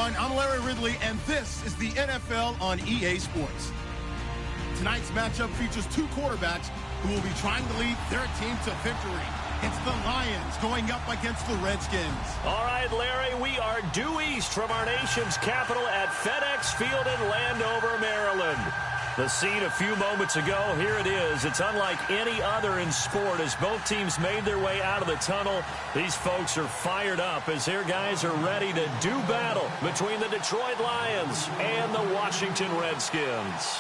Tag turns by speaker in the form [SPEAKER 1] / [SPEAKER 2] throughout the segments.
[SPEAKER 1] everyone. I'm Larry Ridley, and this is the NFL on EA Sports. Tonight's matchup features two quarterbacks who will be trying to lead their team to victory. It's the Lions going up against the Redskins.
[SPEAKER 2] All right, Larry, we are due east from our nation's capital at FedEx Field in Landover, Maryland. The scene a few moments ago, here it is. It's unlike any other in sport as both teams made their way out of the tunnel. These folks are fired up as their guys are ready to do battle between the Detroit Lions and the Washington Redskins.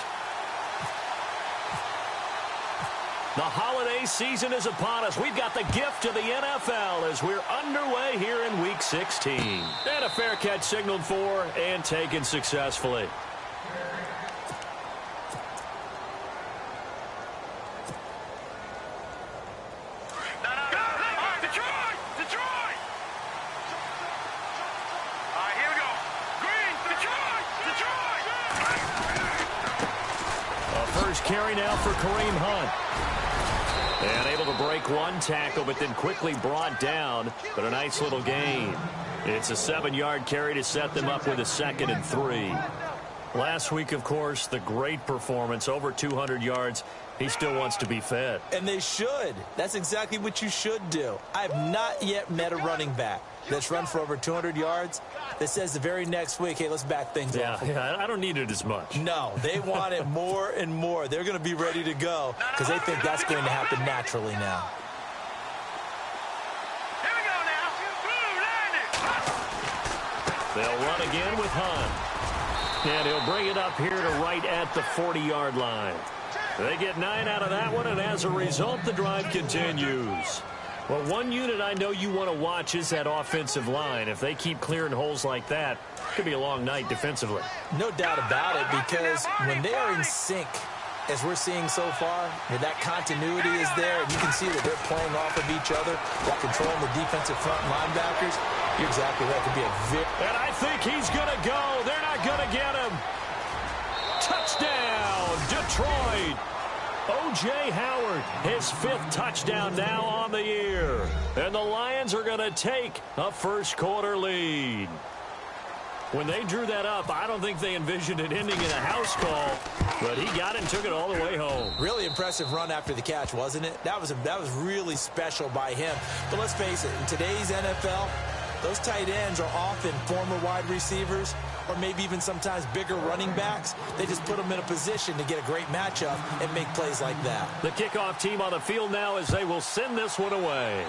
[SPEAKER 2] The holiday season is upon us. We've got the gift of the NFL as we're underway here in Week 16. And a fair catch signaled for and taken successfully. Carry now for Kareem Hunt. And able to break one tackle, but then quickly brought down. But a nice little gain. It's a 7-yard carry to set them up with a 2nd and 3. Last week, of course, the great performance, over 200 yards. He still wants to be fed.
[SPEAKER 3] And they should. That's exactly what you should do. I have not yet met a running back that's run for over 200 yards that says the very next week, hey, let's back things off.
[SPEAKER 2] Yeah, I don't need it as much.
[SPEAKER 3] No, they want it more and more. They're going to be ready to go because they think that's going to happen naturally now.
[SPEAKER 4] Here we go now.
[SPEAKER 2] They'll run again with Hunt. And he'll bring it up here to right at the 40-yard line. They get 9 out of that one, and as a result, the drive continues. Well, one unit I know you want to watch is that offensive line. If they keep clearing holes like that, it could be a long night defensively.
[SPEAKER 3] No doubt about it, because when they are in sync, as we're seeing so far, that continuity is there, and you can see that they're playing off of each other while controlling the defensive front linebackers. You're exactly right. It could be a very...
[SPEAKER 2] And I think he's going to go. They're not going to get him. Touchdown, Detroit. O.J. Howard, his 5th touchdown now on the year. And the Lions are going to take a first-quarter lead. When they drew that up, I don't think they envisioned it ending in a house call, but he got it and took it all the way home.
[SPEAKER 3] Really impressive run after the catch, wasn't it? That was really special by him. But let's face it, in today's NFL, those tight ends are often former wide receivers or maybe even sometimes bigger running backs. They just put them in a position to get a great matchup and make plays like that.
[SPEAKER 2] The kickoff team on the field now as they will send this one away.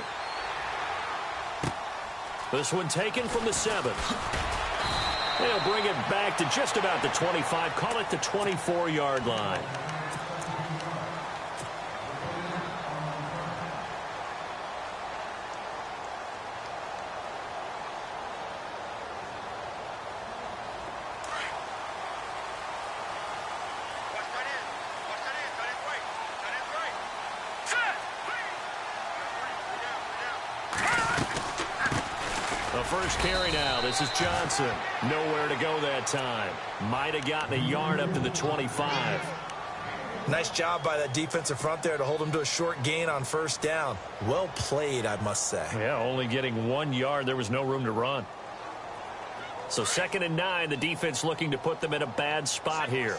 [SPEAKER 2] This one taken from the 7. They'll bring it back to just about the 25. Call it the 24-yard line. First carry now. This is Johnson. Nowhere to go that time. Might have gotten a yard up to the 25.
[SPEAKER 3] Nice job by that defensive front there to hold him to a short gain on first down. Well played, I must say.
[SPEAKER 2] Yeah, only getting 1 yard. There was no room to run. So 2nd and 9, the defense looking to put them in a bad spot here.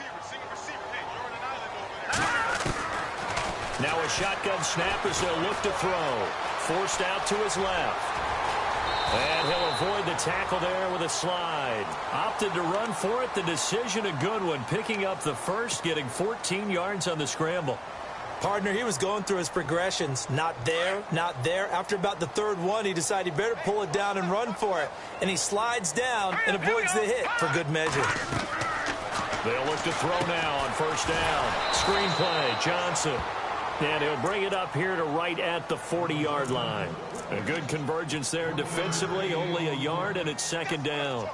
[SPEAKER 2] Now a shotgun snap as they'll look to throw. Forced out to his left. And he'll avoid the tackle there with a slide. Opted to run for it. The decision a good one. Picking up the first, getting 14 yards on the scramble.
[SPEAKER 3] Partner, he was going through his progressions. Not there, not there. After about the 3rd one, he decided he better pull it down and run for it. And he slides down and avoids the hit for good measure.
[SPEAKER 2] They'll look to throw now on first down. Screen play, Johnson. And he'll bring it up here to right at the 40-yard line. A good convergence there defensively, only a yard, and it's 2nd down.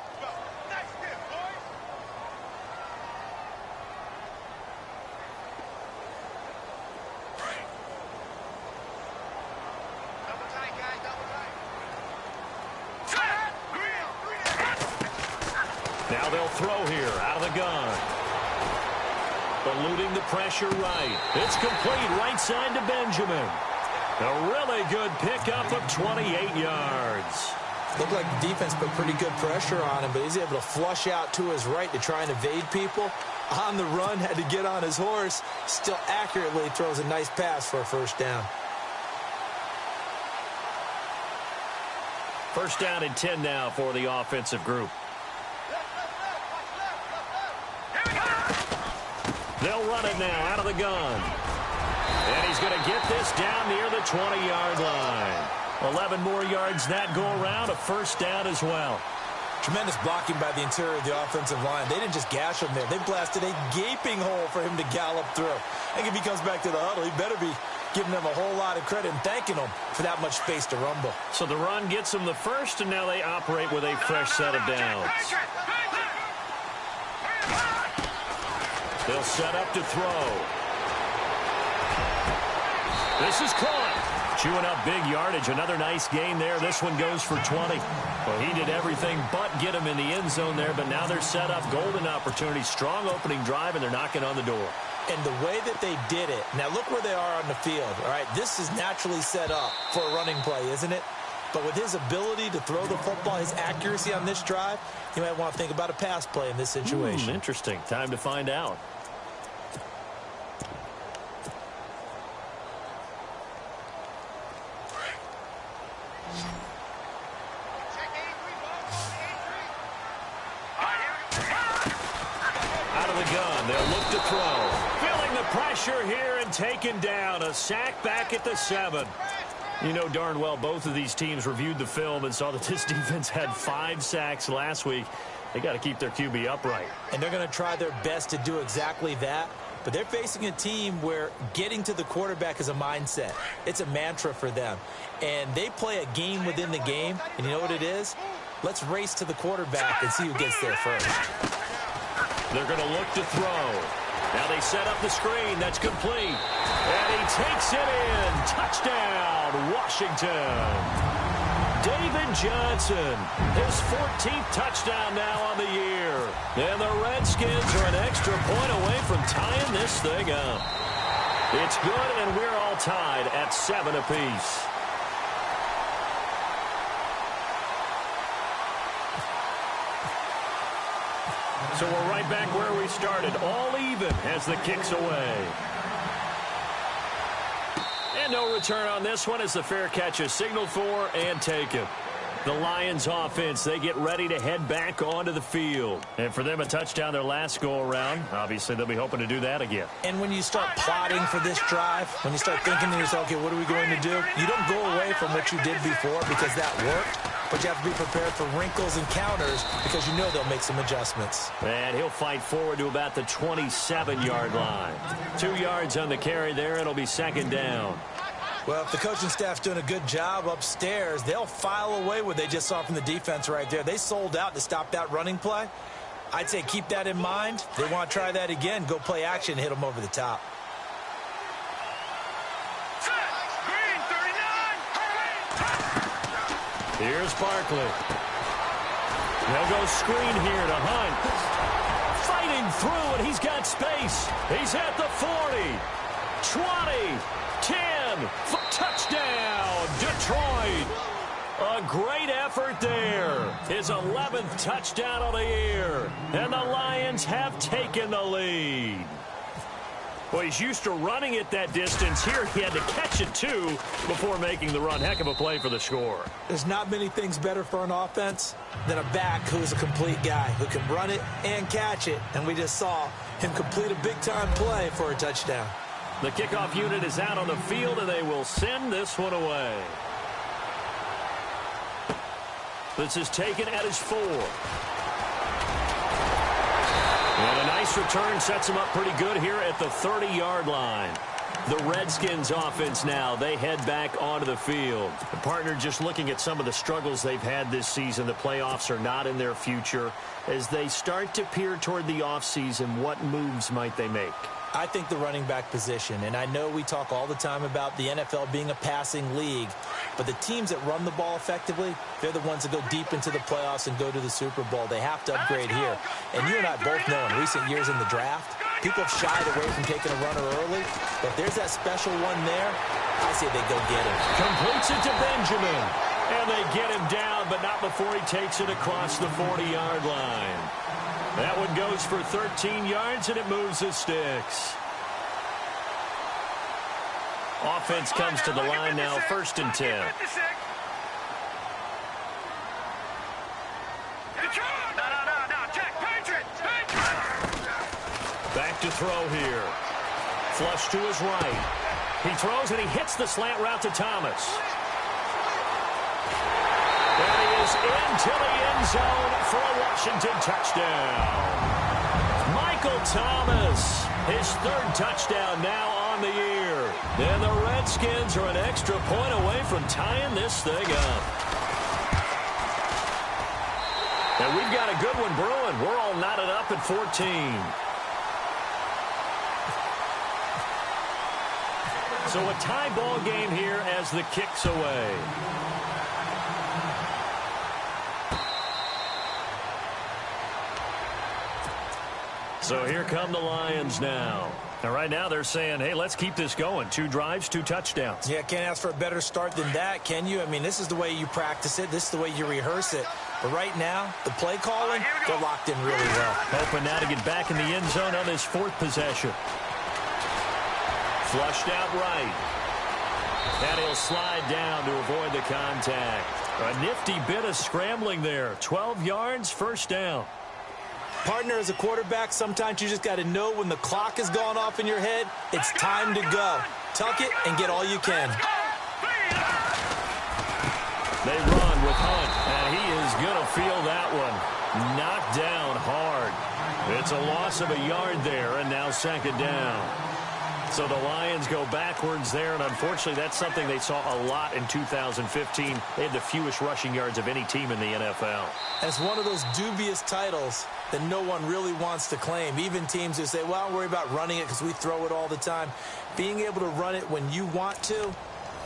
[SPEAKER 2] Now they'll throw here out of the gun. Eluding the pressure right. It's complete right side to Benjamin. A really good pickup of 28 yards.
[SPEAKER 3] Looked like the defense put pretty good pressure on him, but he's able to flush out to his right to try and evade people. On the run, had to get on his horse. Still accurately throws a nice pass for a first down.
[SPEAKER 2] First down and 10 now for the offensive group. They'll run it now out of the gun. And he's going to get this down near the 20-yard line. 11 more yards that go around, a first down as well.
[SPEAKER 3] Tremendous blocking by the interior of the offensive line. They didn't just gash him there. They blasted a gaping hole for him to gallop through. I think if he comes back to the huddle, he better be giving them a whole lot of credit and thanking them for that much space to rumble.
[SPEAKER 2] So the run gets them the first, and now they operate with a fresh set of downs. They'll set up to throw. This is caught. Chewing up big yardage. Another nice gain there. This one goes for 20. Well, he did everything but get him in the end zone there, but now they're set up. Golden opportunity. Strong opening drive, and they're knocking on the door.
[SPEAKER 3] And the way that they did it, now look where they are on the field. All right, this is naturally set up for a running play, isn't it? But with his ability to throw the football, his accuracy on this drive, you might want to think about a pass play in this situation.
[SPEAKER 2] Interesting. Time to find out. Out of the gun, they'll look to throw. Feeling the pressure here and taken down. A sack back at the 7. You know darn well both of these teams reviewed the film and saw that this defense had 5 sacks last week. They got to keep their QB upright.
[SPEAKER 3] And they're going to try their best to do exactly that. But they're facing a team where getting to the quarterback is a mindset. It's a mantra for them. And they play a game within the game. And you know what it is? Let's race to the quarterback and see who gets there first.
[SPEAKER 2] They're going to look to throw. Now they set up the screen. That's complete. And he takes it in. Touchdown, Washington. David Johnson, his 14th touchdown now on the year. And the Redskins are an extra point away from tying this thing up. It's good, and we're all tied at 7 apiece. So we're right back where we started, all even as the kick's away. And no return on this one as the fair catch is signaled for and taken. The Lions offense, they get ready to head back onto the field. And for them, a touchdown their last go-around. Obviously, they'll be hoping to do that again.
[SPEAKER 3] And when you start plotting for this drive, when you start thinking to yourself, okay, what are we going to do? You don't go away from what you did before because that worked. But you have to be prepared for wrinkles and counters because you know they'll make some adjustments.
[SPEAKER 2] And he'll fight forward to about the 27-yard line. 2 yards on the carry there. It'll be second down.
[SPEAKER 3] Well, if the coaching staff's doing a good job upstairs, they'll file away what they just saw from the defense right there. They sold out to stop that running play. I'd say keep that in mind. If they want to try that again, go play action, hit them over the top.
[SPEAKER 2] Here's Barkley. They'll go screen here to Hunt. Fighting through, and he's got space. He's at the 40, 20, 10, touchdown, Detroit. A great effort there. His 11th touchdown of the year. And the Lions have taken the lead. Well, he's used to running it that distance. Here he had to catch it, too, before making the run. Heck of a play for the score.
[SPEAKER 3] There's not many things better for an offense than a back who's a complete guy, who can run it and catch it. And we just saw him complete a big-time play for a touchdown.
[SPEAKER 2] The kickoff unit is out on the field, and they will send this one away. This is taken at his 4. And a nice return sets him up pretty good here at the 30-yard line. The Redskins offense now, they head back onto the field. The partner just looking at some of the struggles they've had this season. The playoffs are not in their future. As they start to peer toward the offseason, what moves might they make?
[SPEAKER 3] I think the running back position, and I know we talk all the time about the NFL being a passing league, but the teams that run the ball effectively, they're the ones that go deep into the playoffs and go to the Super Bowl. They have to upgrade here. And you and I both know in recent years in the draft, people have shied away from taking a runner early, but if there's that special one there, I say they go get him.
[SPEAKER 2] Completes it to Benjamin. And they get him down, but not before he takes it across the 40-yard line. That one goes for 13 yards, and it moves the sticks. Offense comes to the line now, 1st and 10. Back to throw here. Flush to his right. He throws, and he hits the slant route to Thomas. And he is into the end zone for a Washington touchdown. Michael Thomas, his 3rd touchdown now on the year. And the Redskins are an extra point away from tying this thing up. And we've got a good one brewing. We're all knotted up at 14. So a tie ball game here as the kick's away. So here come the Lions now. And right now they're saying, hey, let's keep this going. 2 drives, 2 touchdowns.
[SPEAKER 3] Yeah, can't ask for a better start than that, can you? I mean, this is the way you practice it. This is the way you rehearse it. But right now, the play calling, they're locked in really well.
[SPEAKER 2] Hoping now to get back in the end zone on his 4th possession. Flushed out right. And he'll slide down to avoid the contact. A nifty bit of scrambling there. 12 yards, 1st down.
[SPEAKER 3] Partner, as a quarterback, sometimes you just got to know when the clock has gone off in your head, it's time to go. Tuck it and get all you can.
[SPEAKER 2] They run with Hunt, and he is going to feel that one. Knocked down hard. It's a loss of a yard there, and now 2nd down. So the Lions go backwards there, and unfortunately that's something they saw a lot in 2015. They had the fewest rushing yards of any team in the NFL.
[SPEAKER 3] And it's one of those dubious titles that no one really wants to claim. Even teams who say, well, don't worry about running it because we throw it all the time. Being able to run it when you want to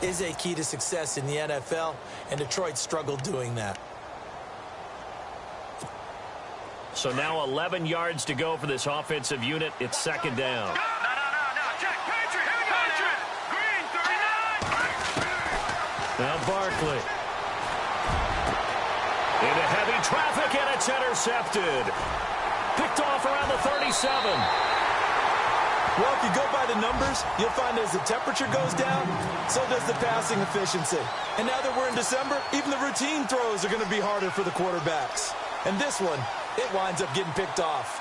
[SPEAKER 3] is a key to success in the NFL, and Detroit struggled doing that.
[SPEAKER 2] So now 11 yards to go for this offensive unit. It's 2nd down. Now Barkley. Into heavy traffic, and it's intercepted. Picked off around the 37.
[SPEAKER 3] Well, if you go by the numbers, you'll find as the temperature goes down, so does the passing efficiency. And now that we're in December, even the routine throws are going to be harder for the quarterbacks. And this one, it winds up getting picked off.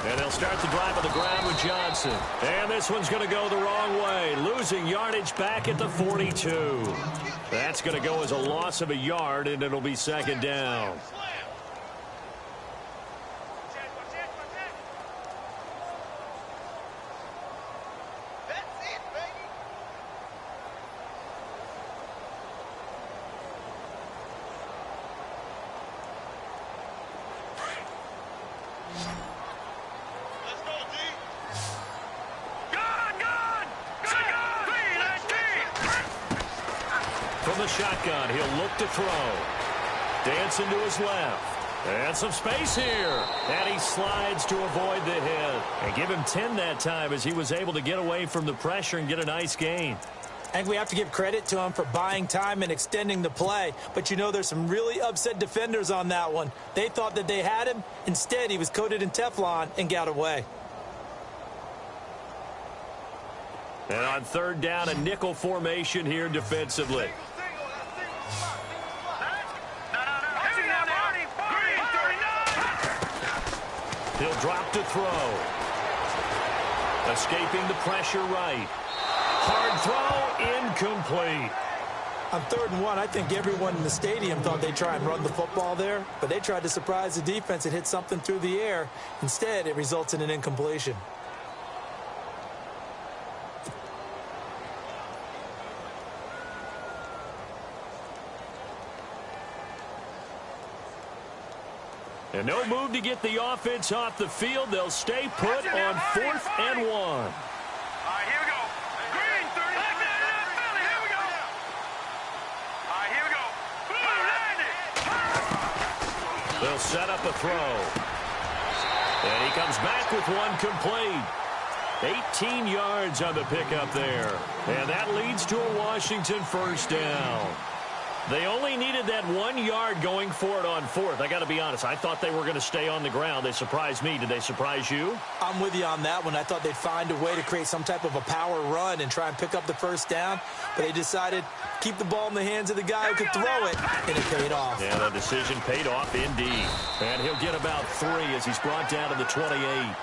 [SPEAKER 2] And they'll start the drive on the ground with Johnson. And this one's going to go the wrong way. Losing yardage back at the 42. That's going to go as a loss of a yard, and it'll be 2nd down. From the shotgun, he'll look to throw. Dancing to his left. And some space here. And he slides to avoid the hit. And give him 10 that time as he was able to get away from the pressure and get a nice gain.
[SPEAKER 3] I think we have to give credit to him for buying time and extending the play. But, you know, there's some really upset defenders on that one. They thought that they had him. Instead, he was coated in Teflon and got away.
[SPEAKER 2] And on 3rd down, a nickel formation here defensively. He'll drop to throw. Escaping the pressure right. Hard throw, incomplete.
[SPEAKER 3] On 3rd and 1, I think everyone in the stadium thought they'd try and run the football there, but they tried to surprise the defense and hit something through the air. Instead, it results in an incompletion.
[SPEAKER 2] And no move to get the offense off the field. They'll stay put on 4th and 1.
[SPEAKER 4] All right, here we go. Green, 30. Here we go. All right, here we go. Blue, 90.
[SPEAKER 2] They'll set up a throw. And he comes back with one complete. 18 yards on the pickup there. And that leads to a Washington first down. They only needed that 1 yard going for it on 4th. I got to be honest, I thought they were going to stay on the ground. They surprised me. Did they surprise you?
[SPEAKER 3] I'm with you on that one. I thought they'd find a way to create some type of a power run and try and pick up the first down. But they decided keep the ball in the hands of the guy who could throw it, and it paid off.
[SPEAKER 2] Yeah, the decision paid off indeed. And he'll get about 3 as he's brought down to the 28.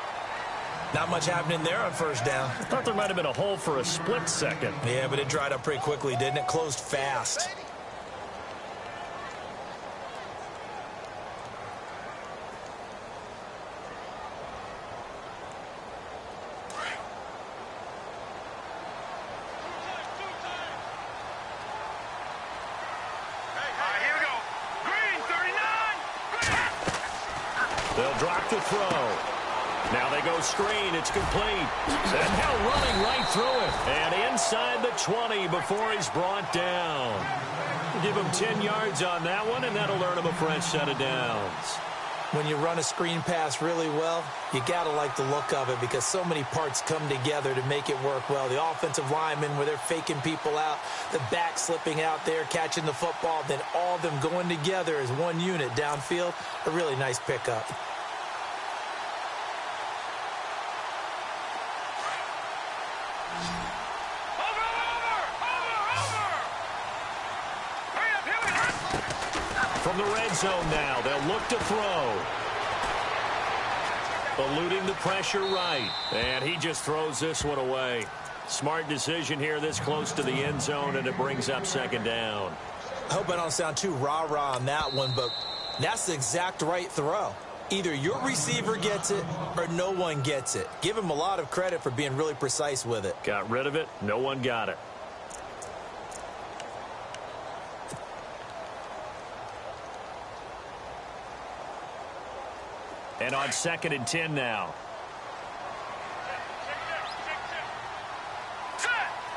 [SPEAKER 3] Not much happening there on first down.
[SPEAKER 2] I thought there might have been a hole for a split second.
[SPEAKER 3] Yeah, but it dried up pretty quickly, didn't it? Closed fast.
[SPEAKER 2] They'll drop the throw. Now they go screen. It's complete. And now running right through it. And inside the 20 before he's brought down. Give him 10 yards on that one, and that'll earn him a fresh set of downs.
[SPEAKER 3] When you run a screen pass really well, you got to like the look of it because so many parts come together to make it work well. The offensive linemen, where they're faking people out, the back slipping out there, catching the football, then all of them going together as one unit downfield. A really nice pickup.
[SPEAKER 2] From the red zone now, they'll look to throw. Eluding the pressure right. And he just throws this one away. Smart decision here this close to the end zone, and it brings up second down.
[SPEAKER 3] I hope I don't sound too rah-rah on that one, but that's the exact right throw. Either your receiver gets it or no one gets it. Give him a lot of credit for being really precise with it.
[SPEAKER 2] Got rid of it. No one got it. And on 2nd and 10 now.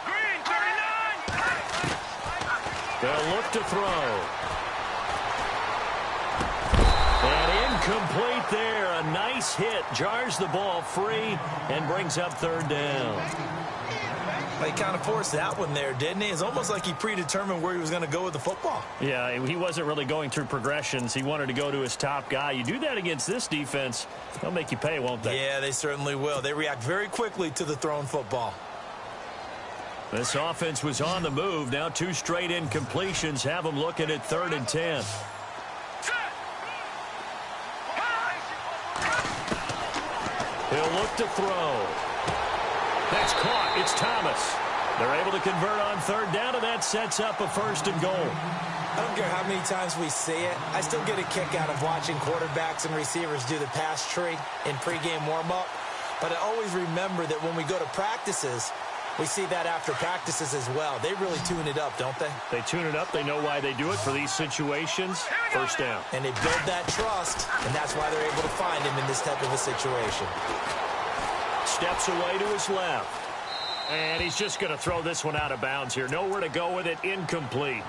[SPEAKER 4] Green, 39.
[SPEAKER 2] They'll look to throw. And incomplete there. A nice hit. Jars the ball free and brings up 3rd down.
[SPEAKER 3] He kind of forced that one there, didn't he? It's almost like he predetermined where he was going to go with the football.
[SPEAKER 2] Yeah, he wasn't really going through progressions. He wanted to go to his top guy. You do that against this defense, they'll make you pay, won't they?
[SPEAKER 3] Yeah, they certainly will. They react very quickly to the thrown football.
[SPEAKER 2] This offense was on the move. Now 2 straight incompletions have them looking at 3rd and 10. He'll look to throw. That's caught. It's Thomas. They're able to convert on 3rd down, and that sets up a 1st and goal.
[SPEAKER 3] I don't care how many times we see it. I still get a kick out of watching quarterbacks and receivers do the pass tree in pregame warm-up. But I always remember that when we go to practices, we see that after practices as well. They really tune it up, don't they?
[SPEAKER 2] They tune it up. They know why they do it for these situations. 1st down.
[SPEAKER 3] And they build that trust, and that's why they're able to find him in this type of a situation.
[SPEAKER 2] Steps away to his left. And he's just going to throw this one out of bounds here. Nowhere to go with it. Incomplete.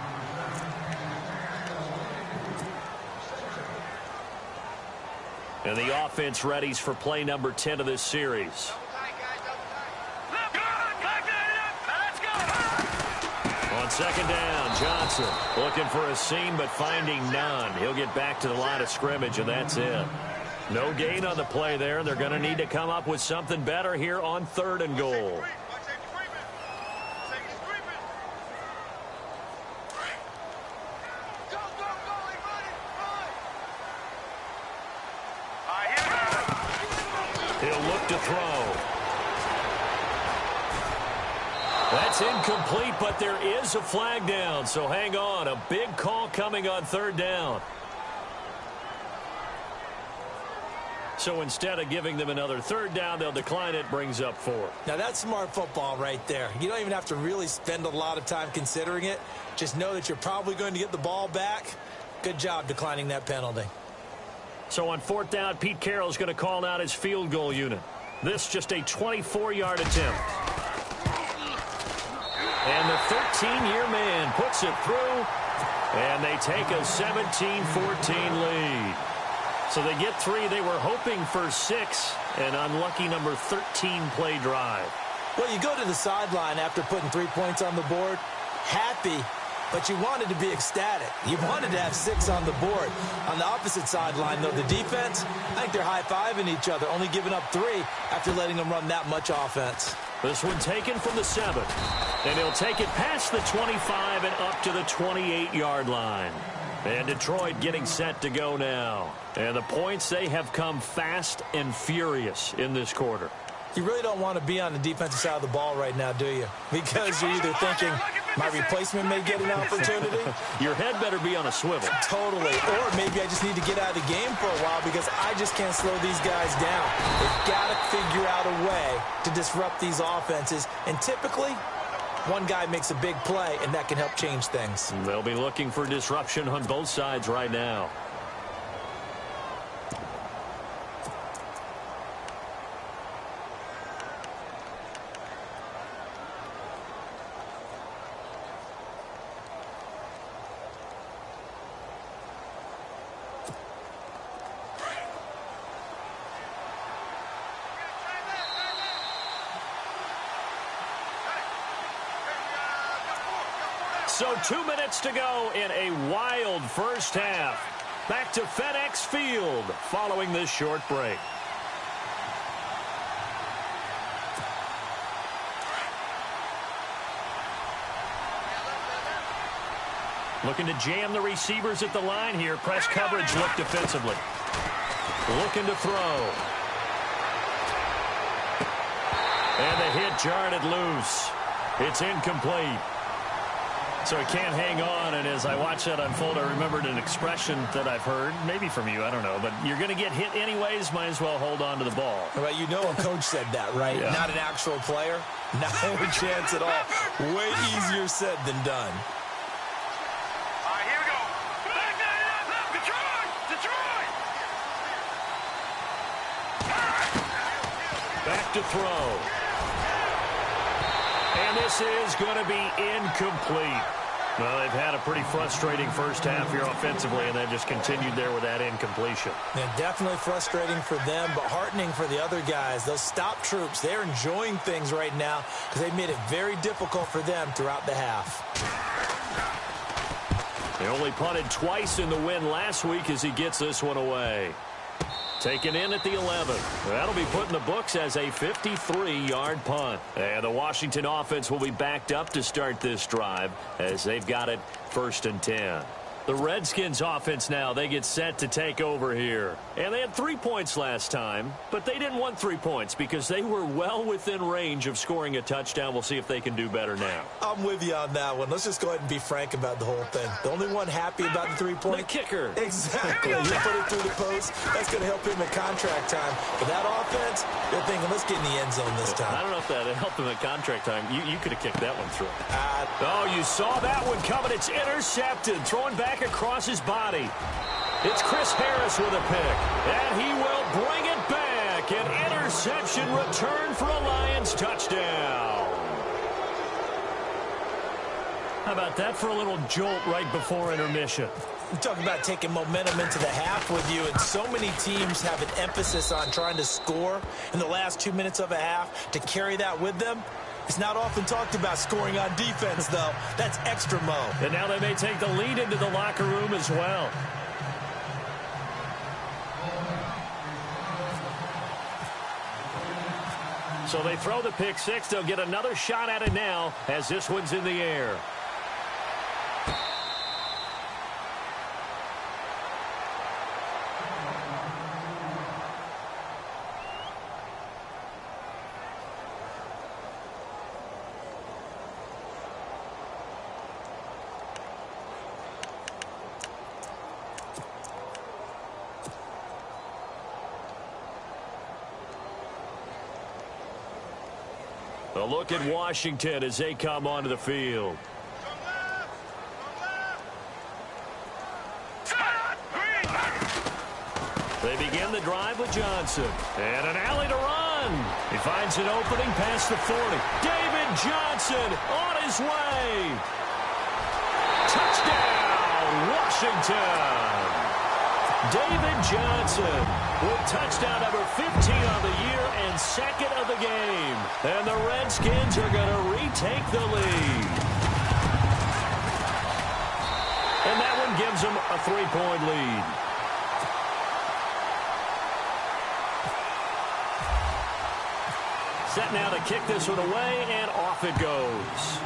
[SPEAKER 2] And the offense readies for play number 10 of this series. On 2nd down, Johnson looking for a seam but finding none. He'll get back to the line of scrimmage, and that's it. No gain on the play there. They're going to need to come up with something better here on 3rd and goal. He'll look to throw. That's incomplete, but there is a flag down, so hang on. A big call coming on 3rd down. So instead of giving them another 3rd down, they'll decline it, brings up 4.
[SPEAKER 3] Now, that's smart football right there. You don't even have to really spend a lot of time considering it. Just know that you're probably going to get the ball back. Good job declining that penalty.
[SPEAKER 2] So on 4th down, Pete Carroll's going to call out his field goal unit. This just a 24-yard attempt. And the 13-year man puts it through, and they take a 17-14 lead. So they get 3. They were hoping for 6, an unlucky number 13 play drive.
[SPEAKER 3] Well, you go to the sideline after putting 3 points on the board, happy, but you wanted to be ecstatic. You wanted to have 6 on the board. On the opposite sideline, though, the defense, I think they're high-fiving each other, only giving up 3 after letting them run that much offense.
[SPEAKER 2] This one taken from the 7. And he'll take it past the 25 and up to the 28-yard line. And Detroit getting set to go now. And the points, they have come fast and furious in this quarter.
[SPEAKER 3] You really don't want to be on the defensive side of the ball right now, do you? Because you're either thinking, my replacement may get an opportunity.
[SPEAKER 2] Your head better be on a swivel.
[SPEAKER 3] Totally. Or maybe I just need to get out of the game for a while because I just can't slow these guys down. They've got to figure out a way to disrupt these offenses. And typically, one guy makes a big play, and that can help change things.
[SPEAKER 2] They'll be looking for disruption on both sides right now. So 2 minutes to go in a wild first half. Back to FedEx Field following this short break. Looking to jam the receivers at the line here. Press coverage look defensively. Looking to throw. And the hit jarred it loose. It's incomplete. So he can't hang on, and as I watch that unfold, I remembered an expression that I've heard, maybe from you, I don't know, but you're going to get hit anyways, might as well hold on to the ball.
[SPEAKER 3] Well, you know a coach said that, right?
[SPEAKER 2] Yeah.
[SPEAKER 3] Not an actual player. Not a chance at all. Way easier said than done.
[SPEAKER 4] All right, here we go. Detroit! Detroit!
[SPEAKER 2] Back to throw. And this is going to be incomplete. Well, they've had a pretty frustrating first half here offensively, and they've just continued there with that incompletion.
[SPEAKER 3] Yeah, definitely frustrating for them, but heartening for the other guys. Those stop troops, they're enjoying things right now because they've made it very difficult for them throughout the half.
[SPEAKER 2] They only punted twice in the win last week as he gets this one away. Taken in at the 11. That'll be put in the books as a 53-yard punt. And the Washington offense will be backed up to start this drive as they've got it 1st and 10. The Redskins offense now, they get set to take over here. And they had 3 points last time, but they didn't want 3 points because they were well within range of scoring a touchdown. We'll see if they can do better now.
[SPEAKER 3] I'm with you on that one. Let's just go ahead and be frank about the whole thing. The only one happy about the 3-point.
[SPEAKER 2] The kicker.
[SPEAKER 3] Exactly. You put it through the post. That's going to help him in contract time. But that offense, they're thinking, let's get in the end zone this time.
[SPEAKER 2] I don't know if that helped him at contract time. You could have kicked that one through. Oh, you saw that one coming. It's intercepted. Throwing back across his body. It's Chris Harris with a pick. And he will bring it back. An interception return for a Lions touchdown. How about that for a little jolt right before intermission?
[SPEAKER 3] You talk about taking momentum into the half with you, and so many teams have an emphasis on trying to score in the last 2 minutes of a half to carry that with them. It's not often talked about scoring on defense, though. That's extra mo.
[SPEAKER 2] And now they may take the lead into the locker room as well. So they throw the pick six. They'll get another shot at it now as this one's in the air. A look at Washington as they come onto the field. They begin the drive with Johnson. And an alley to run. He finds an opening past the 40. David Johnson on his way. Touchdown, Washington. David Johnson with touchdown number 15 on the year and second of the game. And the Redskins are going to retake the lead. And that one gives them a 3-point lead. Set now to kick this one away, and off it goes.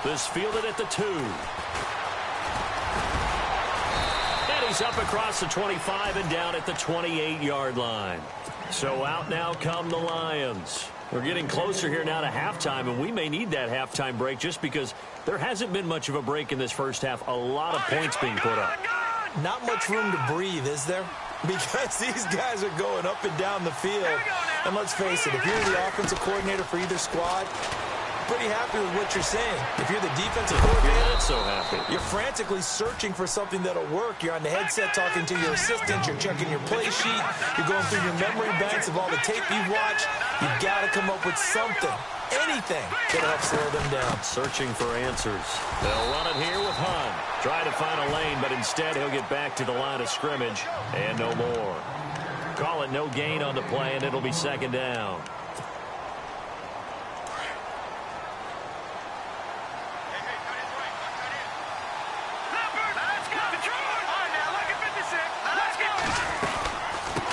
[SPEAKER 2] This fielded at the 2. And he's up across the 25 and down at the 28-yard line. So out now come the Lions. We're getting closer here now to halftime, and we may need that halftime break just because there hasn't been much of a break in this first half. A lot of points being put up.
[SPEAKER 3] Not much room to breathe, is there? Because these guys are going up and down the field. And let's face it, if you're the offensive coordinator for either squad, pretty happy with what you're saying. If you're the defensive coordinator,
[SPEAKER 2] you're not so happy.
[SPEAKER 3] You're frantically searching for something that'll work. You're on the headset talking to your assistant. You're checking your play sheet. You're going through your memory banks of all the tape you've watched. You've got to come up with something, anything, that'll help slow them down.
[SPEAKER 2] Searching for answers. They'll run it here with Hunt. Try to find a lane, but instead he'll get back to the line of scrimmage and no more. Call it no gain on the play, and it'll be second down.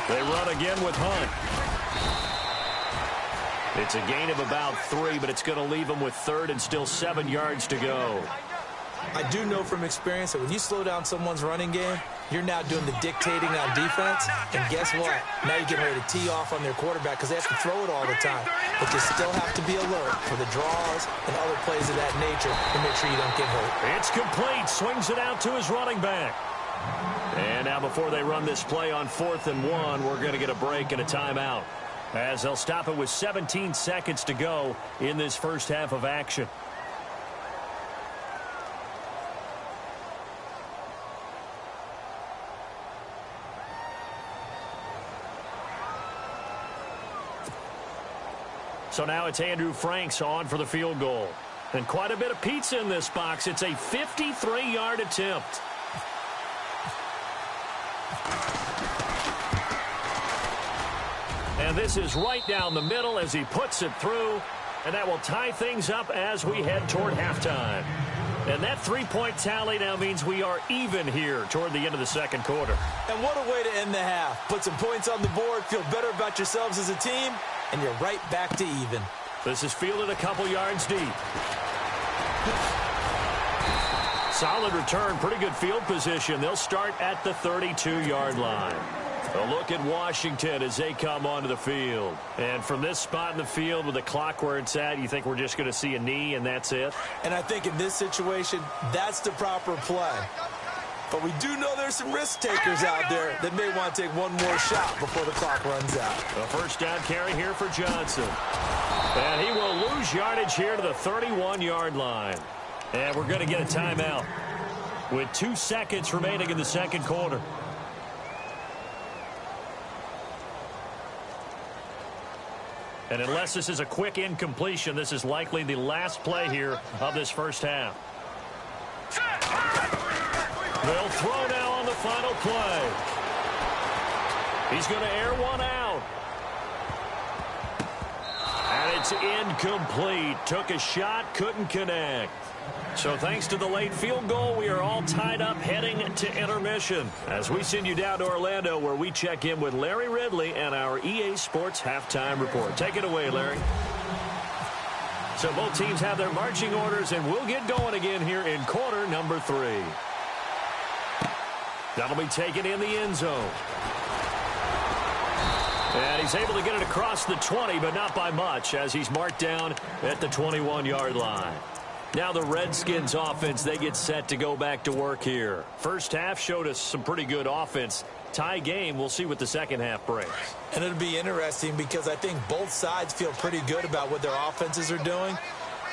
[SPEAKER 2] They run again with Hunt. It's a gain of about 3, but it's going to leave them with third and still 7 yards to go.
[SPEAKER 3] I do know from experience that when you slow down someone's running game, you're now doing the dictating on defense. And guess what? Now you're getting ready to tee off on their quarterback because they have to throw it all the time. But you still have to be alert for the draws and other plays of that nature to make sure you don't get hurt.
[SPEAKER 2] It's complete. Swings it out to his running back. And now before they run this play on 4th and 1, we're going to get a break and a timeout, as they'll stop it with 17 seconds to go in this first half of action. So now it's Andrew Franks on for the field goal. And quite a bit of pizza in this box. It's a 53-yard attempt. And this is right down the middle as he puts it through. And that will tie things up as we head toward halftime. And that 3-point tally now means we are even here toward the end of the second quarter.
[SPEAKER 3] And what a way to end the half. Put some points on the board, feel better about yourselves as a team, and you're right back to even.
[SPEAKER 2] This is fielded a couple yards deep. Solid return, pretty good field position. They'll start at the 32-yard line. A look at Washington as they come onto the field. And from this spot in the field with the clock where it's at, you think we're just going to see a knee and that's it?
[SPEAKER 3] And I think in this situation, that's the proper play. But we do know there's some risk takers out there that may want to take one more shot before the clock runs out.
[SPEAKER 2] A first down carry here for Johnson. And he will lose yardage here to the 31-yard line. And we're going to get a timeout with 2 seconds remaining in the second quarter. And unless this is a quick incompletion, this is likely the last play here of this first half. They'll throw now on the final play. He's going to air one out. And it's incomplete. Took a shot, couldn't connect. So thanks to the late field goal, we are all tied up heading to intermission as we send you down to Orlando where we check in with Larry Ridley and our EA Sports Halftime Report. Take it away, Larry. So both teams have their marching orders, and we'll get going again here in quarter number 3. That'll be taken in the end zone. And he's able to get it across the 20, but not by much as he's marked down at the 21-yard line. Now the Redskins offense, they get set to go back to work here. First half showed us some pretty good offense. Tie game, we'll see what the second half brings.
[SPEAKER 3] And it'll be interesting because I think both sides feel pretty good about what their offenses are doing.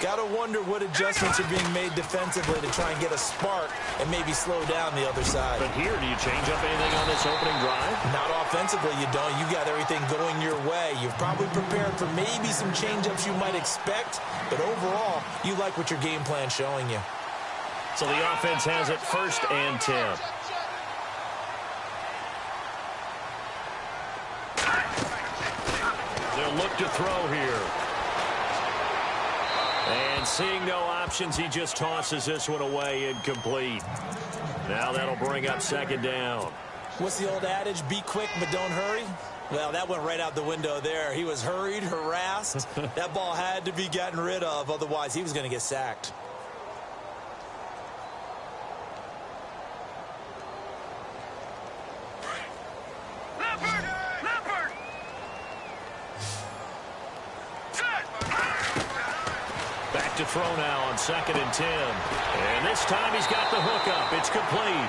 [SPEAKER 3] Got to wonder what adjustments are being made defensively to try and get a spark and maybe slow down the other side.
[SPEAKER 2] But here, do you change up anything on this opening drive?
[SPEAKER 3] Not offensively, you don't. You got everything going your way. You've probably prepared for maybe some change-ups you might expect, but overall, you like what your game plan's showing you.
[SPEAKER 2] So the offense has it 1st and 10. They'll look to throw here. And seeing no options, he just tosses this one away, incomplete. Now that'll bring up 2nd down.
[SPEAKER 3] What's the old adage? Be quick, but don't hurry? Well, that went right out the window there. He was hurried, harassed. That ball had to be gotten rid of, otherwise he was going to get sacked.
[SPEAKER 2] Back to throw now on 2nd and 10. And this time he's got the hook up. It's complete.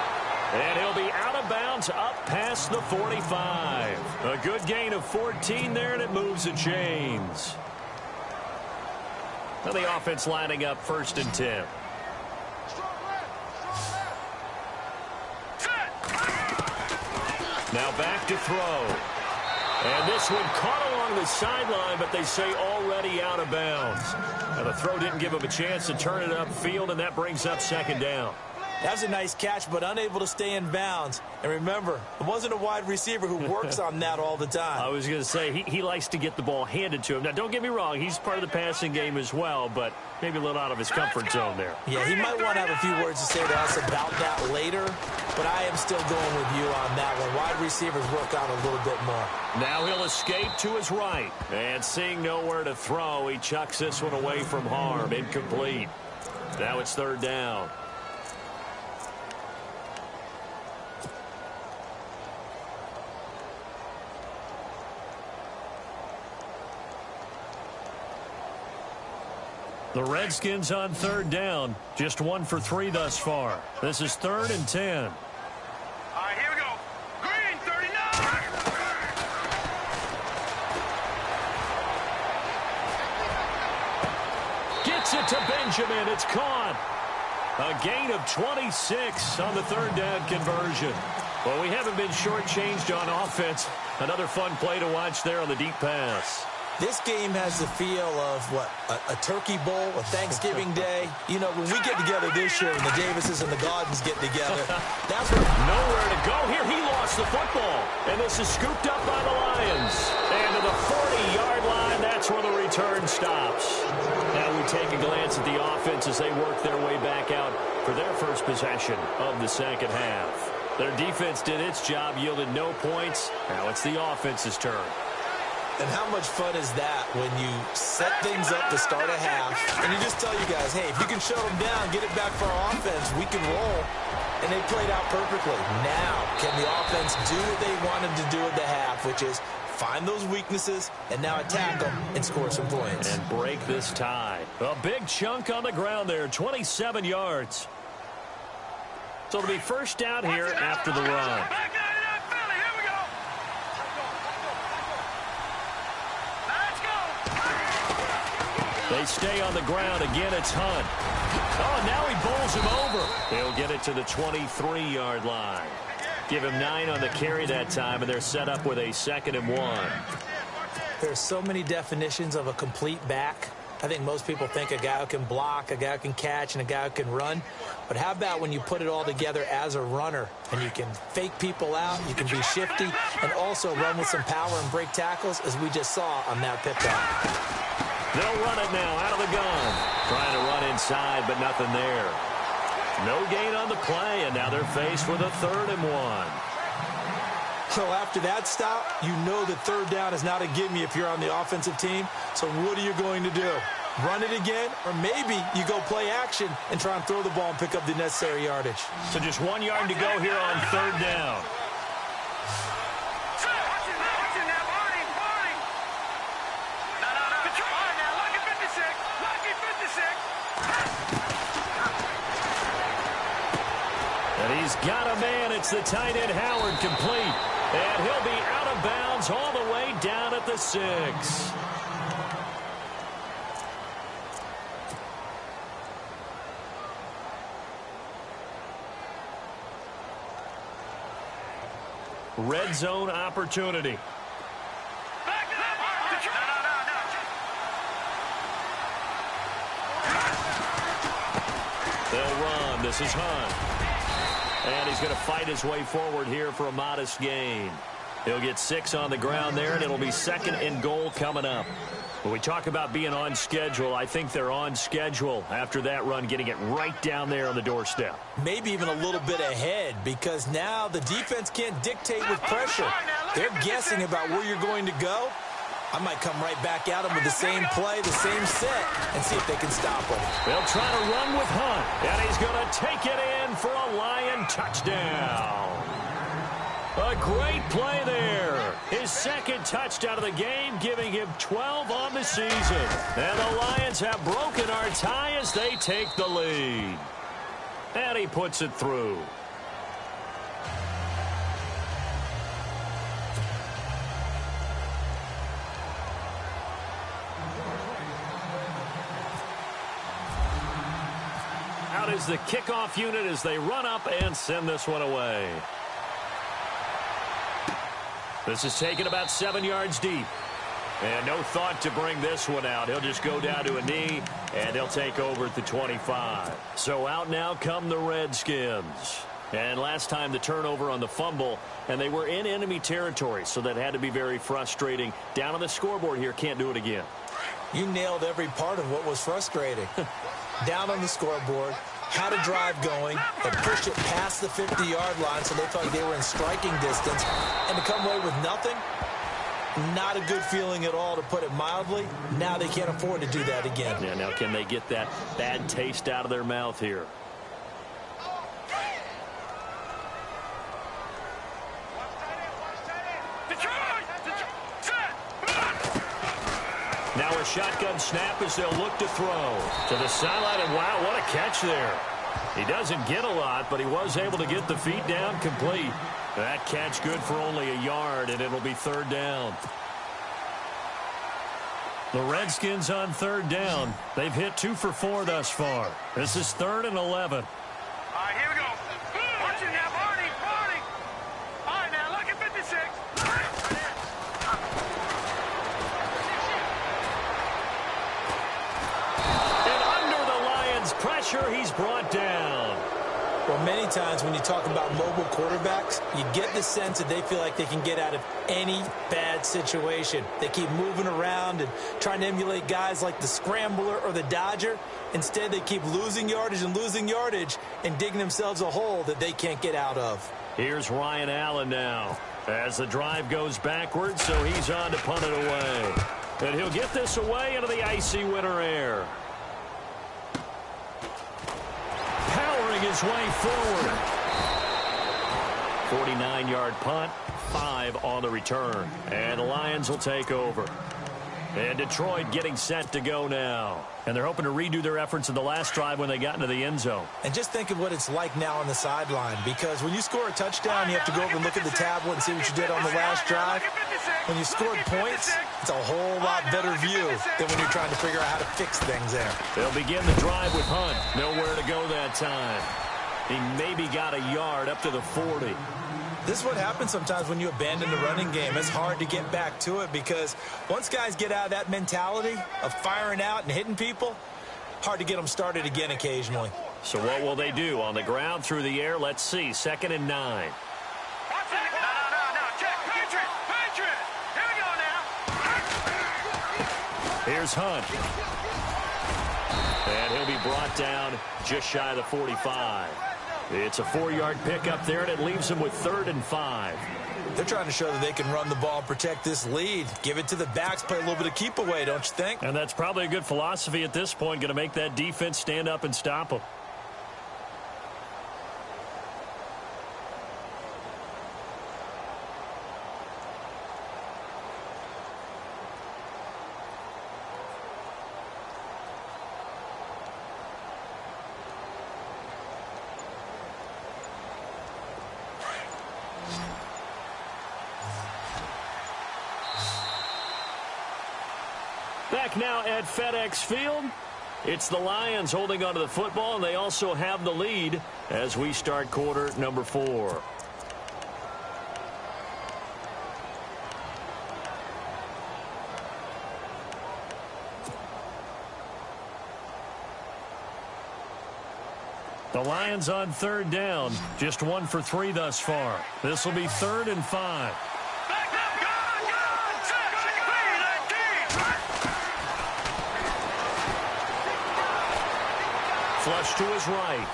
[SPEAKER 2] And he'll be out of bounds up past the 45. A good gain of 14 there, and it moves the chains. Now the offense lining up 1st and 10. Now back to throw. And this one caught along the sideline, but they say already out of bounds. Now the throw didn't give him a chance to turn it upfield, and that brings up 2nd down.
[SPEAKER 3] That was a nice catch, but unable to stay in bounds. And remember, it wasn't a wide receiver who works on that all the time.
[SPEAKER 2] I was going to say, he likes to get the ball handed to him. Now, don't get me wrong, he's part of the passing game as well, but maybe a little out of his comfort zone there.
[SPEAKER 3] Yeah, he might want to have a few words to say to us about that later, but I am still going with you on that one. Wide receivers work on a little bit more.
[SPEAKER 2] Now he'll escape to his right. And seeing nowhere to throw, he chucks this one away from harm. Incomplete. Now it's 3rd down. The Redskins on 3rd down. Just 1 for 3 thus far. This is 3rd and 10.
[SPEAKER 4] All right, here we go. Green, 39.
[SPEAKER 2] Gets it to Benjamin. It's caught. A gain of 26 on the 3rd down conversion. Well, we haven't been shortchanged on offense. Another fun play to watch there on the deep pass.
[SPEAKER 3] This game has the feel of, what, a turkey bowl, a Thanksgiving day. You know, when we get together this year and the Davises and the Gardens get together, that's where...
[SPEAKER 2] Nowhere to go here. He lost the football. And this is scooped up by the Lions. And to the 40-yard line, that's where the return stops. Now we take a glance at the offense as they work their way back out for their first possession of the 2nd half. Their defense did its job, yielded no points. Now it's the offense's turn.
[SPEAKER 3] And how much fun is that when you set things up to start a half and you just tell you guys, hey, if you can shut them down, get it back for our offense, we can roll. And they played out perfectly. Now, can the offense do what they wanted to do at the half, which is find those weaknesses and now attack them and score some points.
[SPEAKER 2] And break this tie. A big chunk on the ground there, 27 yards. So it'll be 1st down here after the run. They stay on the ground. Again, it's Hunt. Oh, and now he bowls him over. They'll get it to the 23-yard line. Give him 9 on the carry that time, and they're set up with a 2nd and 1.
[SPEAKER 3] There's so many definitions of a complete back. I think most people think a guy who can block, a guy who can catch, and a guy who can run. But how about when you put it all together as a runner, and you can fake people out, you can be shifty, and also run with some power and break tackles, as we just saw on that pickup.
[SPEAKER 2] They'll run it now out of the gun. Trying to run inside, but nothing there. No gain on the play, and now they're faced with a 3rd and 1.
[SPEAKER 3] So after that stop, you know that 3rd down is not a gimme if you're on the offensive team. So what are you going to do? Run it again? Or maybe you go play action and try and throw the ball and pick up the necessary yardage.
[SPEAKER 2] So just 1 yard to go here on 3rd down. And he's got a man. It's the tight end, Howard, complete. And he'll be out of bounds all the way down at the 6. red zone opportunity. They'll run. This is Hunt. And he's going to fight his way forward here for a modest gain. He'll get 6 on the ground there, and it'll be 2nd and goal coming up. When we talk about being on schedule, I think they're on schedule after that run, getting it right down there on the doorstep.
[SPEAKER 3] Maybe even a little bit ahead, because now the defense can't dictate with pressure. They're guessing about where you're going to go. I might come right back at them with the same play, the same set, and see if they can stop them.
[SPEAKER 2] They'll try to run with Hunt, and he's going to take it in for a Lion touchdown. A great play there. His 2nd touchdown of the game, giving him 12 on the season. And the Lions have broken our tie as they take the lead. And he puts it through. Out is the kickoff unit as they run up and send this one away. This is taken about 7 yards deep. And no thought to bring this one out. He'll just go down to a knee, and they'll take over at the 25. So out now come the Redskins. And last time the turnover on the fumble, and they were in enemy territory, so that had to be very frustrating. Down on the scoreboard here, can't do it again.
[SPEAKER 3] You nailed every part of what was frustrating. Down on the scoreboard, had a drive going, but pushed it past the 50-yard line, so they thought they were in striking distance. And to come away with nothing, not a good feeling at all, to put it mildly. Now they can't afford to do that again.
[SPEAKER 2] Yeah, now can they get that bad taste out of their mouth here? Now a shotgun snap as they'll look to throw to the sideline, and wow, what a catch there. He doesn't get a lot, but he was able to get the feet down complete. That catch good for only a yard, and it'll be 3rd down. The Redskins on 3rd down. They've hit 2 for 4 thus far. This is 3rd and 11.
[SPEAKER 4] All right, here we go. Watch it now, Barney. All right, now, look at 56.
[SPEAKER 2] Pressure, he's brought down.
[SPEAKER 3] Well, many times when you talk about mobile quarterbacks, you get the sense that they feel like they can get out of any bad situation. They keep moving around and trying to emulate guys like the scrambler or the dodger. Instead, they keep losing yardage and digging themselves a hole that they can't get out of.
[SPEAKER 2] Here's Ryan Allen now as the drive goes backwards, so he's on to punt it away. And he'll get this away into the icy winter air. His way forward. 49-yard punt, 5 on the return. And the Lions will take over. And Detroit getting set to go now. And they're hoping to redo their efforts in the last drive when they got into the end zone.
[SPEAKER 3] And just think of what it's like now on the sideline, because when you score a touchdown, you have to go over and look at the tablet and see what you did on the last drive. When you scored points, it's a whole lot better view than when you're trying to figure out how to fix things there.
[SPEAKER 2] They'll begin the drive with Hunt. Nowhere to go that time. He maybe got a yard up to the 40.
[SPEAKER 3] This is what happens sometimes when you abandon the running game. It's hard to get back to it, because once guys get out of that mentality of firing out and hitting people, hard to get them started again occasionally.
[SPEAKER 2] So what will they do? On the ground, through the air? Let's see. 2nd and 9. Here's Hunt. And he'll be brought down just shy of the 45. It's a 4-yard pickup there, and it leaves him with 3rd and 5.
[SPEAKER 3] They're trying to show that they can run the ball and protect this lead. Give it to the backs, play a little bit of keep away, don't you think?
[SPEAKER 2] And that's probably a good philosophy at this point, going to make that defense stand up and stop them. Back now at FedEx Field. It's the Lions holding onto the football, and they also have the lead as we start quarter number 4. The Lions on third down. Just 1 for 3 thus far. This will be 3rd and 5. Flush to his right.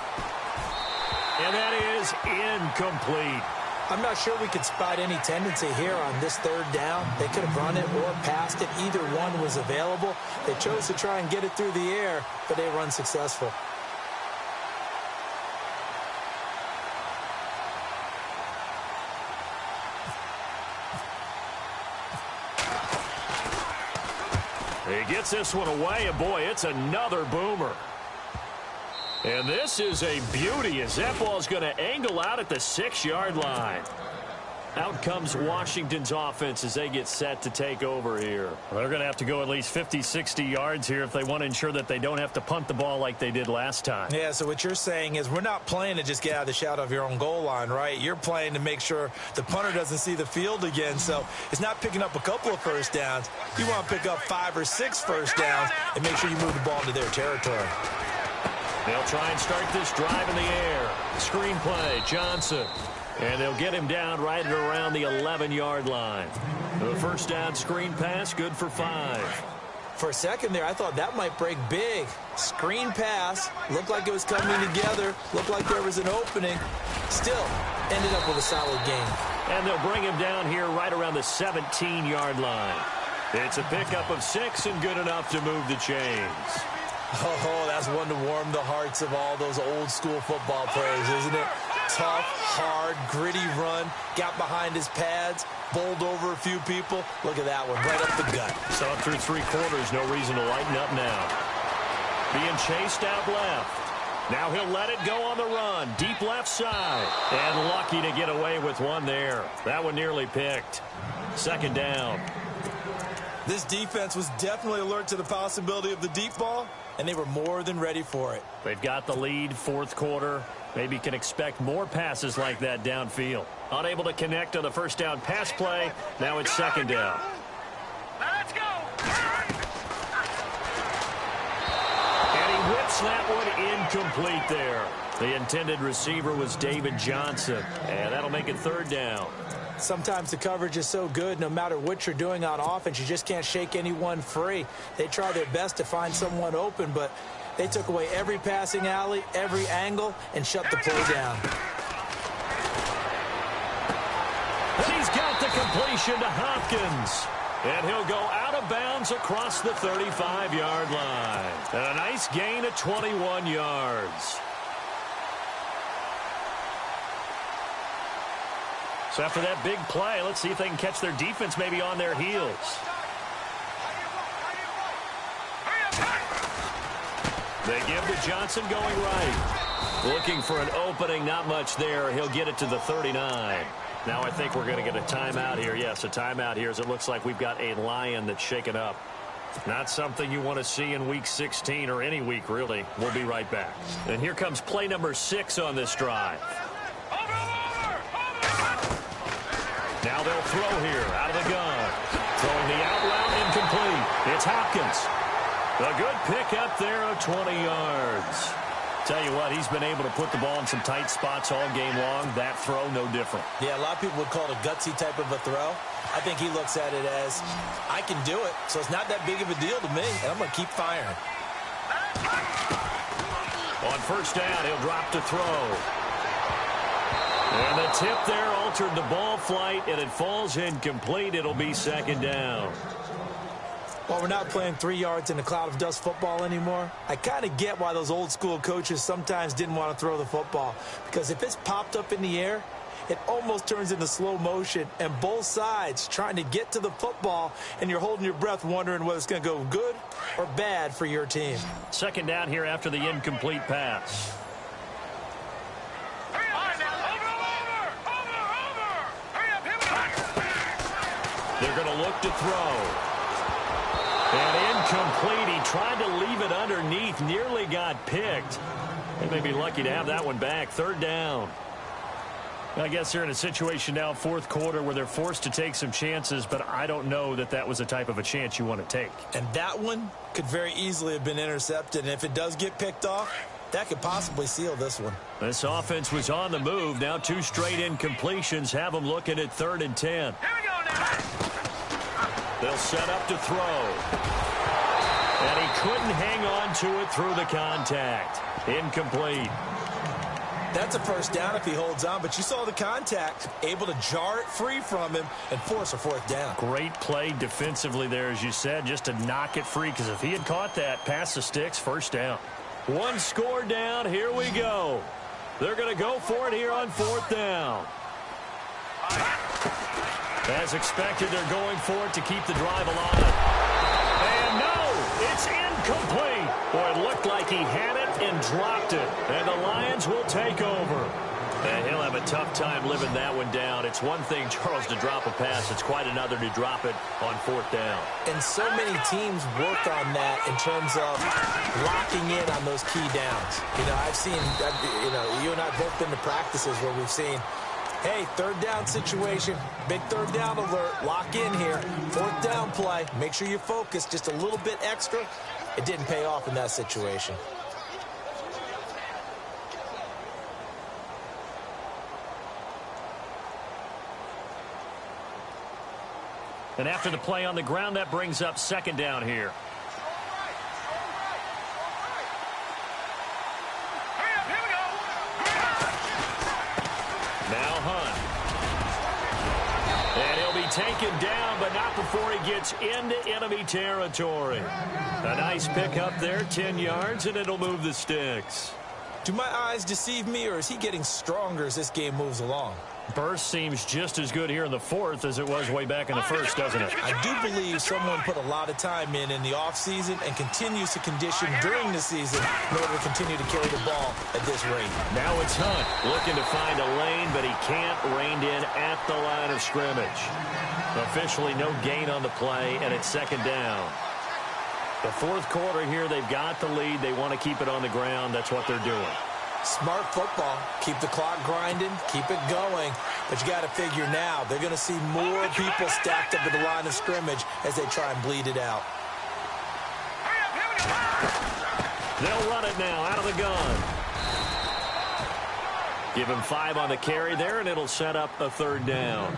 [SPEAKER 2] And that is incomplete.
[SPEAKER 3] I'm not sure we could spot any tendency here on this 3rd down. They could have run it or passed it. Either one was available. They chose to try and get it through the air, but they were unsuccessful.
[SPEAKER 2] He gets this one away, and boy, it's another boomer. And this is a beauty as that ball's going to angle out at the 6-yard line. Out comes Washington's offense as they get set to take over here. Well, they're going to have to go at least 50, 60 yards here if they want to ensure that they don't have to punt the ball like they did last time.
[SPEAKER 3] Yeah, so what you're saying is we're not playing to just get out of the shadow of your own goal line, right? You're playing to make sure the punter doesn't see the field again. So it's not picking up a couple of first downs. You want to pick up 5 or 6 first downs and make sure you move the ball into their territory.
[SPEAKER 2] They'll try and start this drive in the air. Screen play, Johnson. And they'll get him down right at around the 11-yard line. The first down screen pass, good for 5.
[SPEAKER 3] For a second there, I thought that might break big. Screen pass, looked like it was coming together, looked like there was an opening. Still, ended up with a solid gain.
[SPEAKER 2] And they'll bring him down here right around the 17-yard line. It's a pickup of 6 and good enough to move the chains.
[SPEAKER 3] Oh, that's one to warm the hearts of all those old-school football players, isn't it? Tough, hard, gritty run, got behind his pads, bowled over a few people. Look at that one, right up the gut.
[SPEAKER 2] So through 3 quarters, no reason to lighten up now. Being chased out left. Now he'll let it go on the run, deep left side. And lucky to get away with one there. That one nearly picked. 2nd down.
[SPEAKER 3] This defense was definitely alert to the possibility of the deep ball, and they were more than ready for it.
[SPEAKER 2] They've got the lead, 4th quarter. Maybe can expect more passes like that downfield. Unable to connect on the first down pass play. Now it's 2nd down.
[SPEAKER 4] Let's go.
[SPEAKER 2] And he whips that one incomplete there. The intended receiver was David Johnson. And that'll make it 3rd down.
[SPEAKER 3] Sometimes the coverage is so good, no matter what you're doing on offense, you just can't shake anyone free. They try their best to find someone open, but they took away every passing alley, every angle, and shut the play down.
[SPEAKER 2] And he's got the completion to Hopkins. And he'll go out of bounds across the 35-yard line. A nice gain of 21 yards. So after that big play, let's see if they can catch their defense maybe on their heels. They give to Johnson going right. Looking for an opening, not much there. He'll get it to the 39. Now I think we're going to get a timeout here. Yes, a timeout here as it looks like we've got a Lion that's shaken up. Not something you want to see in Week 16 or any week, really. We'll be right back. And here comes play number 6 on this drive. Now they'll throw here out of the gun. Throwing the out route incomplete. It's Hopkins. A good pickup there of 20 yards. Tell you what, he's been able to put the ball in some tight spots all game long. That throw, no different.
[SPEAKER 3] Yeah, a lot of people would call it a gutsy type of a throw. I think he looks at it as, I can do it, so it's not that big of a deal to me, and I'm going to keep firing.
[SPEAKER 2] On first down, he'll drop to throw. And the tip there altered the ball flight, and it falls incomplete. It'll be 2nd down.
[SPEAKER 3] Well, we're not playing 3 yards in a cloud of dust football anymore. I kind of get why those old school coaches sometimes didn't want to throw the football. Because if it's popped up in the air, it almost turns into slow motion. And both sides trying to get to the football, and you're holding your breath wondering whether it's going to go good or bad for your team.
[SPEAKER 2] 2nd down here after the incomplete pass. They're going to look to throw. And incomplete. He tried to leave it underneath. Nearly got picked. They may be lucky to have that one back. 3rd down. I guess they're in a situation now, 4th quarter, where they're forced to take some chances, but I don't know that that was the type of a chance you want to take.
[SPEAKER 3] And that one could very easily have been intercepted. And if it does get picked off, That could possibly seal this one.
[SPEAKER 2] This offense was on the move. Now 2 straight incompletions have them looking at 3rd and 10.
[SPEAKER 4] Here we go now.
[SPEAKER 2] They'll set up to throw. And he couldn't hang on to it through the contact. Incomplete.
[SPEAKER 3] That's a first down if he holds on, but you saw the contact, able to jar it free from him and force a 4th down.
[SPEAKER 2] Great play defensively there, as you said, just to knock it free, because if he had caught that, pass the sticks, 1st down. 1 score down, here we go. They're going to go for it here on 4th down. As expected, they're going for it to keep the drive alive. And no, it's incomplete. Boy, it looked like he had it and dropped it. And the Lions will take over. And he'll have a tough time living that one down. It's one thing, Charles, to drop a pass. It's quite another to drop it on 4th down.
[SPEAKER 3] And so many teams work on that in terms of locking in on those key downs. You know, I've seen, you and I have both been to practices where we've seen, hey, 3rd down situation, big 3rd down alert, lock in here, 4th down play, make sure you focus just a little bit extra. It didn't pay off in that situation.
[SPEAKER 2] And after the play on the ground, that brings up 2nd down here.
[SPEAKER 4] Here we go.
[SPEAKER 2] Now Hunt. And he'll be taken down, but not before he gets into enemy territory. A nice pickup there, 10 yards, and it'll move the sticks.
[SPEAKER 3] Do my eyes deceive me, or is he getting stronger as this game moves along?
[SPEAKER 2] Burst seems just as good here in the 4th as it was way back in the 1st, doesn't it?
[SPEAKER 3] I do believe someone put a lot of time in the offseason and continues to condition during the season in order to continue to carry the ball at this rate.
[SPEAKER 2] Now it's Hunt looking to find a lane, but he can't rein in at the line of scrimmage. Officially no gain on the play, and it's 2nd down. The 4th quarter here, they've got the lead. They want to keep it on the ground. That's what they're doing.
[SPEAKER 3] Smart football. Keep the clock grinding. Keep it going. But you got to figure now, they're going to see more people stacked up at the line of scrimmage as they try and bleed it out.
[SPEAKER 2] They'll run it now out of the gun. Give him 5 on the carry there, and it'll set up a 3rd down.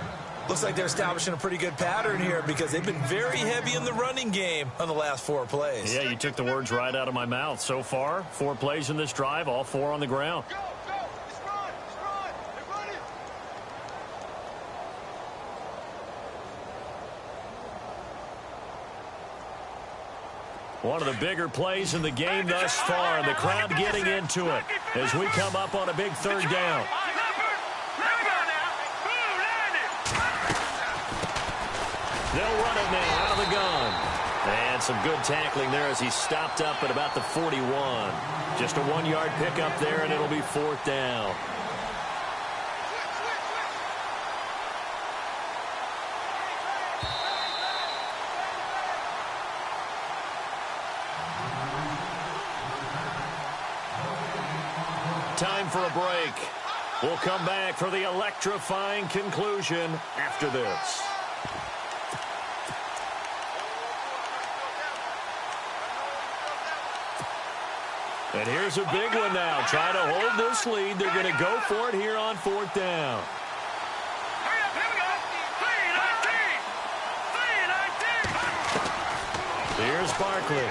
[SPEAKER 3] Looks like they're establishing a pretty good pattern here because they've been very heavy in the running game on the last 4 plays.
[SPEAKER 2] Yeah, you took the words right out of my mouth. So far, 4 plays in this drive, all 4 on the ground.
[SPEAKER 4] Go, go. Let's run. They're running.
[SPEAKER 2] One of the bigger plays in the game thus far, and the crowd getting into it as we come up on a big 3rd down. They'll run it now out of the gun. And some good tackling there as he stopped up at about the 41. Just a 1-yard pickup there, and it'll be 4th down. Time for a break. We'll come back for the electrifying conclusion after this. And here's a big one now. Try to hold this lead. They're going to go for it here on 4th down.
[SPEAKER 4] Hurry up, here we go. 3-19.
[SPEAKER 2] Here's Barkley.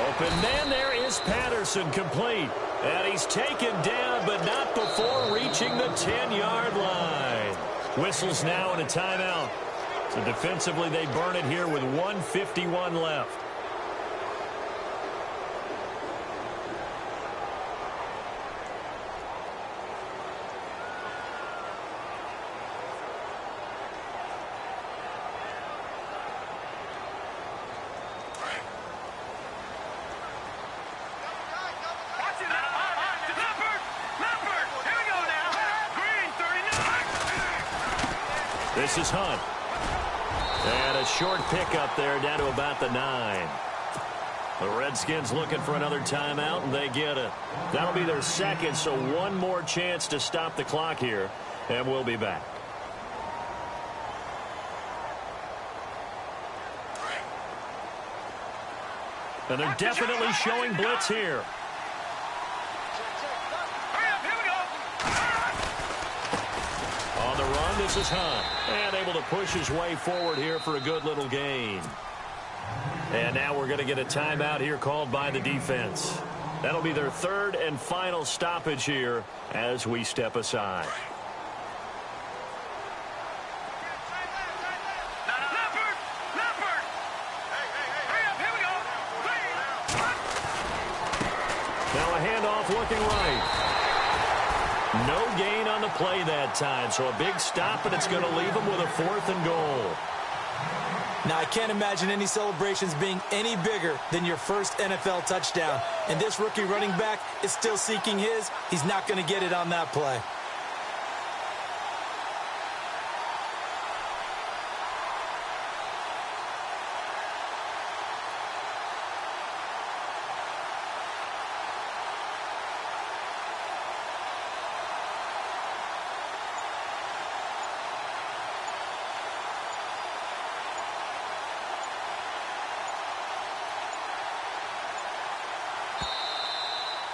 [SPEAKER 2] Open man there is Patterson, complete. And he's taken down, but not before reaching the 10-yard line. Whistles now and a timeout. So defensively, they burn it here with 1:51 left. This is Hunt. And a short pickup there down to about the 9. The Redskins looking for another timeout, and they get it. That'll be their 2nd, so one more chance to stop the clock here, and we'll be back. And they're definitely showing blitz here. On the run, this is Hunt. And able to push his way forward here for a good little gain. And now we're going to get a timeout here called by the defense. That'll be their third and final stoppage here as we step aside. Now a handoff looking right. No gain on the play that time, so a big stop, and it's going to leave them with a 4th and goal.
[SPEAKER 3] Now, I can't imagine any celebrations being any bigger than your first NFL touchdown. And this rookie running back is still seeking his. He's not going to get it on that play.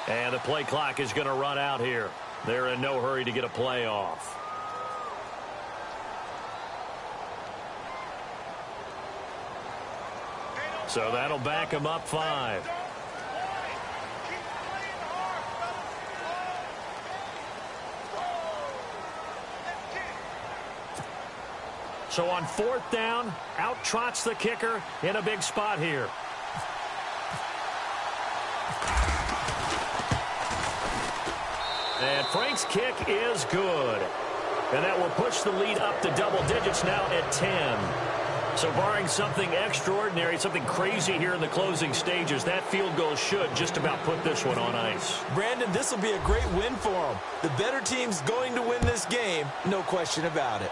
[SPEAKER 2] And the play clock is going to run out here. They're in no hurry to get a play off. So that'll back them up 5. So on 4th down, out trots the kicker in a big spot here. And Frank's kick is good. And that will push the lead up to double digits now at 10. So barring something extraordinary, something crazy here in the closing stages, that field goal should just about put this one on ice.
[SPEAKER 3] Brandon, this will be a great win for them. The better team's going to win this game, no question about it.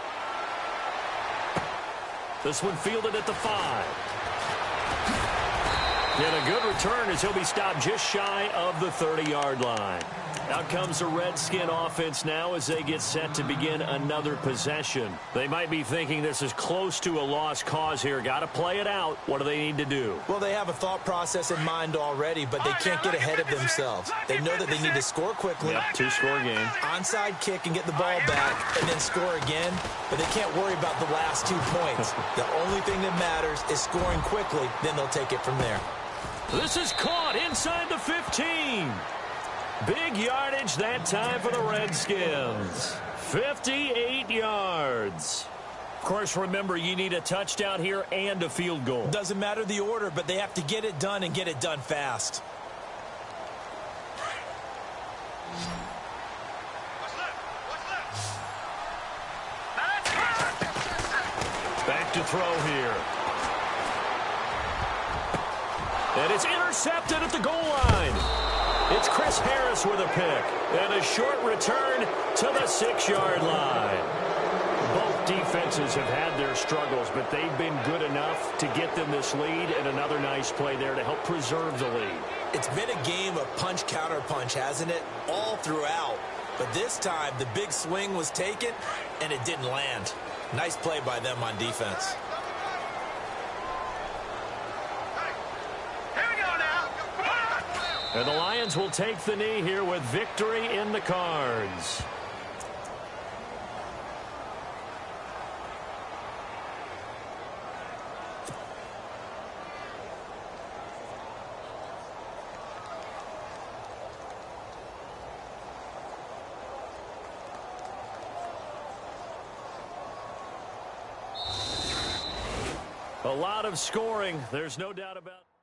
[SPEAKER 2] This one fielded at the 5. And a good return as he'll be stopped just shy of the 30-yard line. Out comes the Redskin offense now as they get set to begin another possession. They might be thinking this is close to a lost cause here. Got to play it out. What do they need to do?
[SPEAKER 3] Well, they have a thought process in mind already, but they can't get ahead of themselves. They know that they need to score quickly.
[SPEAKER 2] Yep, 2-score game.
[SPEAKER 3] Onside kick and get the ball back and then score again, but they can't worry about the last 2 points. The only thing that matters is scoring quickly, then they'll take it from there.
[SPEAKER 2] This is caught inside the 15. Big yardage that time for the Redskins. 58 yards. Of course, remember, you need a touchdown here and a field goal.
[SPEAKER 3] Doesn't matter the order, but they have to get it done and get it done fast.
[SPEAKER 2] Back to throw here. And it's intercepted at the goal line. It's Chris Harris with a pick. And a short return to the 6-yard line. Both defenses have had their struggles, but they've been good enough to get them this lead, and another nice play there to help preserve the lead.
[SPEAKER 3] It's been a game of punch-counter-punch, hasn't it? All throughout. But this time, the big swing was taken, and it didn't land. Nice play by them on defense.
[SPEAKER 2] And the Lions will take the knee here with victory in the cards. A lot of scoring, there's no doubt about it.